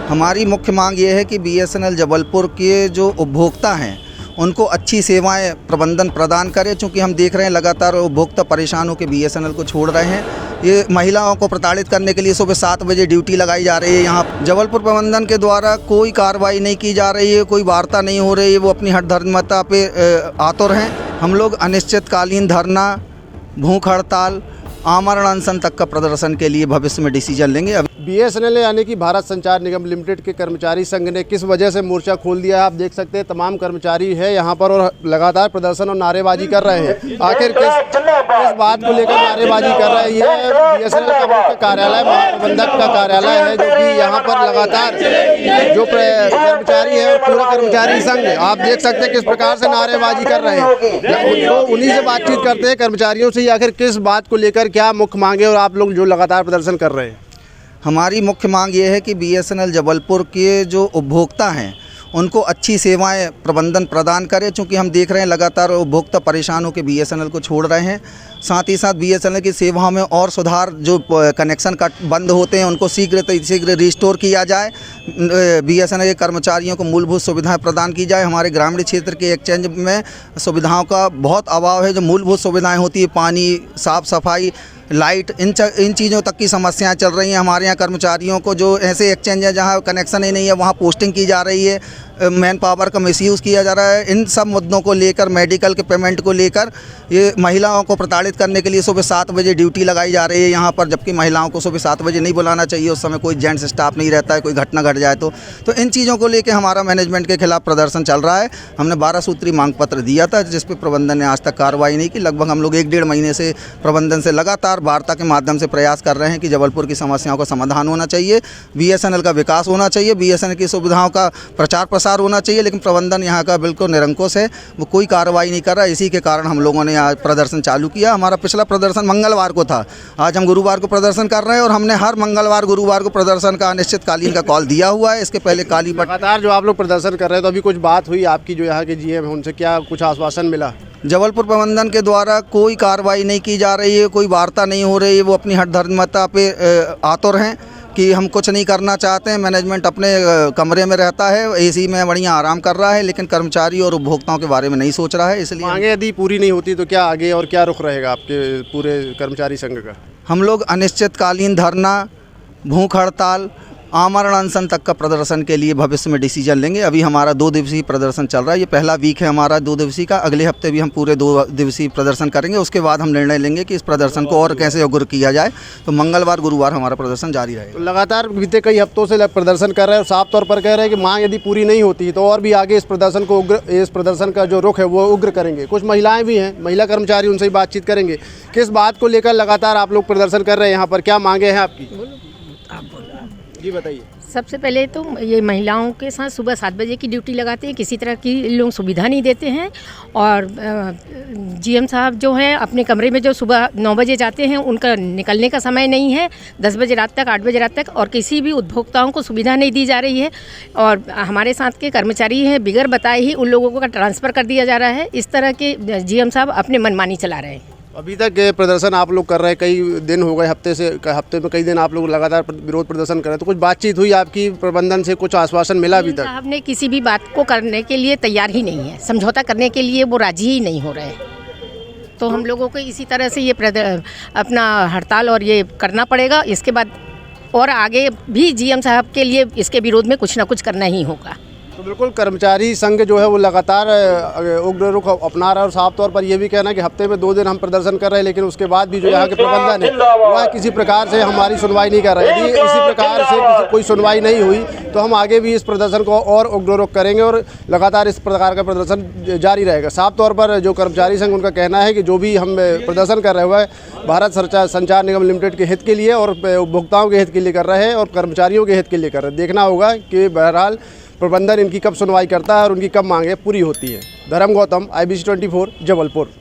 हमारी मुख्य मांग ये है कि BSNL जबलपुर के जो उपभोक्ता हैं उनको अच्छी सेवाएं प्रबंधन प्रदान करे, चूँकि हम देख रहे हैं लगातार उपभोक्ता परेशान होकर BSNL को छोड़ रहे हैं। ये महिलाओं को प्रताड़ित करने के लिए सुबह 7 बजे ड्यूटी लगाई जा रही है। यहाँ जबलपुर प्रबंधन के द्वारा कोई कार्रवाई नहीं की जा रही है, कोई वार्ता नहीं हो रही है, वो अपनी हठधर्मिता पे आतुर हैं। हम लोग अनिश्चितकालीन धरना, भूख हड़ताल, आमरण अनशन तक का प्रदर्शन के लिए भविष्य में डिसीजन लेंगे। BSNL यानी कि भारत संचार निगम लिमिटेड के कर्मचारी संघ ने किस वजह से मोर्चा खोल दिया है, आप देख सकते हैं तमाम कर्मचारी है यहाँ पर और लगातार प्रदर्शन और नारेबाजी कर रहे हैं। आखिर किस बात को लेकर नारेबाजी कर रहे हैं? ये BSNL का मुख्य कार्यालय, महाप्रबंधक का कार्यालय है, जो कि यहाँ पर लगातार जो कर्मचारी है और पूरा कर्मचारी संघ, आप देख सकते हैं किस प्रकार से नारेबाजी कर रहे हैं। तो उन्हीं से बातचीत करते हैं कर्मचारियों से, आखिर किस बात को लेकर क्या मुख्य मांगे और आप लोग जो लगातार प्रदर्शन कर रहे हैं। हमारी मुख्य मांग ये है कि BSNL जबलपुर के जो उपभोक्ता हैं उनको अच्छी सेवाएं प्रबंधन प्रदान करें, चूँकि हम देख रहे हैं लगातार उपभोक्ता परेशान होकर BSNL को छोड़ रहे हैं। साथ ही साथ BSNL की सेवाओं में और सुधार, जो कनेक्शन कट बंद होते हैं उनको शीघ्र रिस्टोर किया जाए। BSNL के कर्मचारियों को मूलभूत सुविधाएं प्रदान की जाए। हमारे ग्रामीण क्षेत्र के एक्सचेंज में सुविधाओं का बहुत अभाव है। जो मूलभूत सुविधाएं होती है, पानी, साफ़ सफाई, लाइट, इन चीज़ों तक की समस्याएं चल रही हैं। हमारे यहाँ कर्मचारियों को जो ऐसे एक्सचेंज है जहाँ कनेक्शन ही नहीं है वहाँ पोस्टिंग की जा रही है, मैन पावर का मिसयूज़ किया जा रहा है। इन सब मुद्दों को लेकर, मेडिकल के पेमेंट को लेकर, ये महिलाओं को प्रताड़ित करने के लिए सुबह 7 बजे ड्यूटी लगाई जा रही है यहाँ पर, जबकि महिलाओं को सुबह 7 बजे नहीं बुलाना चाहिए। उस समय कोई जेंट्स स्टाफ नहीं रहता है, कोई घटना घट जाए तो इन चीज़ों को लेकर हमारा मैनेजमेंट के खिलाफ प्रदर्शन चल रहा है। हमने 12 सूत्री मांग पत्र दिया था, जिस पर प्रबंधन ने आज तक कार्रवाई नहीं की। लगभग हम लोग 1-1.5 महीने से प्रबंधन से लगातार वार्ता के माध्यम से प्रयास कर रहे हैं कि जबलपुर की समस्याओं का समाधान होना चाहिए, BSNL का विकास होना चाहिए, BSNL की सुविधाओं का प्रचार प्रसार होना चाहिए। लेकिन प्रबंधन यहाँ का बिल्कुल निरंकुश है, वो कोई कार्रवाई नहीं कर रहा। इसी के कारण हम लोगों ने आज प्रदर्शन चालू किया। हमारा पिछला प्रदर्शन मंगलवार को था, आज हम गुरुवार को प्रदर्शन कर रहे हैं और हमने हर मंगलवार गुरुवार को प्रदर्शन का अनिश्चितकालीन का कॉल दिया हुआ है। इसके पहले काली लगातार जो आप लोग प्रदर्शन कर रहे हैं, तो अभी कुछ बात हुई आपकी जो यहाँ के GM है उनसे, क्या कुछ आश्वासन मिला? जबलपुर प्रबंधन के द्वारा कोई कार्रवाई नहीं की जा रही है, कोई वार्ता नहीं हो रही है। वो अपनी हठधर्मिता पे आतुर हैं कि हम कुछ नहीं करना चाहते हैं। मैनेजमेंट अपने कमरे में रहता है, AC में बढ़िया आराम कर रहा है, लेकिन कर्मचारी और उपभोक्ताओं के बारे में नहीं सोच रहा है। इसलिए आगे यदि पूरी नहीं होती तो क्या आगे और क्या रुख रहेगा आपके पूरे कर्मचारी संघ का? हम लोग अनिश्चितकालीन धरना, भूख हड़ताल, आमरण अनशन तक का प्रदर्शन के लिए भविष्य में डिसीजन लेंगे। अभी हमारा 2 दिवसीय प्रदर्शन चल रहा है, ये पहला वीक है हमारा 2 दिवसीय का। अगले हफ्ते भी हम पूरे 2 दिवसीय प्रदर्शन करेंगे। उसके बाद हम निर्णय लेंगे कि इस प्रदर्शन को और कैसे उग्र किया जाए। तो मंगलवार गुरुवार हमारा प्रदर्शन जारी रहेगा। तो लगातार बीते कई हफ्तों से प्रदर्शन कर रहे हैं और साफ तौर पर कह रहे हैं कि मांग यदि पूरी नहीं होती तो और भी आगे इस प्रदर्शन का जो रुख है वो उग्र करेंगे। कुछ महिलाएं भी हैं, महिला कर्मचारी, उनसे बातचीत करेंगे। किस बात को लेकर लगातार आप लोग प्रदर्शन कर रहे हैं यहाँ पर, क्या मांगे हैं आपकी? जी बताइए। सबसे पहले तो ये महिलाओं के साथ सुबह 7 बजे की ड्यूटी लगाते हैं, किसी तरह की लोग सुविधा नहीं देते हैं। और GM साहब जो हैं अपने कमरे में जो सुबह 9 बजे जाते हैं, उनका निकलने का समय नहीं है। 10 बजे रात तक, 8 बजे रात तक, और किसी भी उपभोक्ताओं को सुविधा नहीं दी जा रही है। और हमारे साथ के कर्मचारी हैं, बिगर बताए ही उन लोगों का ट्रांसफ़र कर दिया जा रहा है। इस तरह के GM साहब अपने मनमानी चला रहे हैं। अभी तक प्रदर्शन आप लोग कर रहे हैं, कई दिन हो गए, हफ्ते में कई दिन आप लोग लगातार विरोध प्रदर्शन कर रहे हैं। तो कुछ बातचीत हुई आपकी प्रबंधन से, कुछ आश्वासन मिला अभी तक? साहब ने किसी भी बात को करने के लिए तैयार ही नहीं है, समझौता करने के लिए वो राजी ही नहीं हो रहे हैं। तो हम लोगों को इसी तरह से ये अपना हड़ताल और ये करना पड़ेगा। इसके बाद और आगे भी GM साहब के लिए इसके विरोध में कुछ ना कुछ करना ही होगा। तो बिल्कुल कर्मचारी संघ जो है वो लगातार उग्र रुख अपना रहा है और साफ तौर पर ये भी कहना है कि हफ्ते में 2 दिन हम प्रदर्शन कर रहे हैं, लेकिन उसके बाद भी जो यहाँ के प्रबंधन है वह किसी प्रकार से हमारी सुनवाई नहीं कर रहे हैं। यदि इसी प्रकार से कोई सुनवाई नहीं हुई तो हम आगे भी इस प्रदर्शन को और उग्र रुख करेंगे और लगातार इस प्रकार का प्रदर्शन जारी रहेगा। साफ तौर पर जो कर्मचारी संघ, उनका कहना है कि जो भी हम प्रदर्शन कर रहे हैं भारत संचार निगम लिमिटेड के हित के लिए और उपभोक्ताओं के हित के लिए कर रहे हैं और कर्मचारियों के हित के लिए कर रहे हैं। देखना होगा कि बहरहाल प्रबंधन इनकी कब सुनवाई करता है और उनकी कब मांगें पूरी होती हैं। धर्म गौतम, IBC 24 जबलपुर।